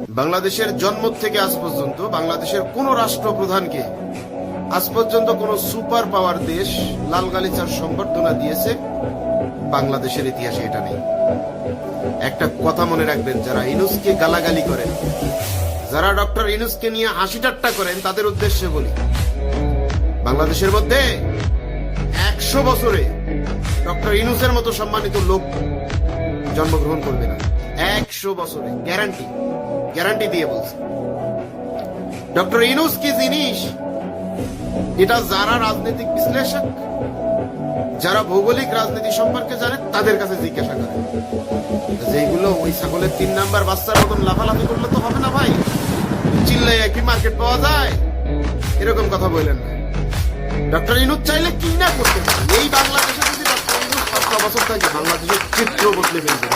বাংলাদেশের জন্ম থেকে আজ পর্যন্ত বাংলাদেশের কোন রাষ্ট্রপ্রধানকে আজ পর্যন্ত কোন সুপার পাওয়ার দেশ লাল গালিচার সংবর্ধনা দিয়েছে বাংলাদেশের ইতিহাসে এটা নেই। একটা কথা মনে রাখবেন, যারা ইউনূসকে গালাগালি করেন, যারা ডক্টর ইউনূসকে নিয়ে হাসি ঠাট্টা করেন, তাদের উদ্দেশ্যে বলি, বাংলাদেশের মধ্যে 100 বছরে ডক্টর ইউনূসের মতো সম্মানিত লোক জন্মগ্রহণ করবে না। 100 বছরে গ্যারান্টি দিয়ে বলছে। ডক্টর ইউনূস কি জিনিস এটা যারা রাজনৈতিক বিশ্লেষক, যারা ভৌগোলিক রাজনীতি সম্পর্কে জানে, তাদের কাছে জিজ্ঞাসা করে। যেগুলো ওই ছাগলের 3 নাম্বার বাচ্চার মতন লাফালাফি করলে তো হবে না ভাই, চিল্লাই কি মার্কেট পাওয়া যায়, এরকম কথা বললেন না। ডক্টর ইউনূস চাইলে কি না করতে পারে। এই বাংলাদেশে যদি ডক্টর ইউনূস 5 বছর থাকে, বাংলাদেশের চিত্র বদলে ফেলবে।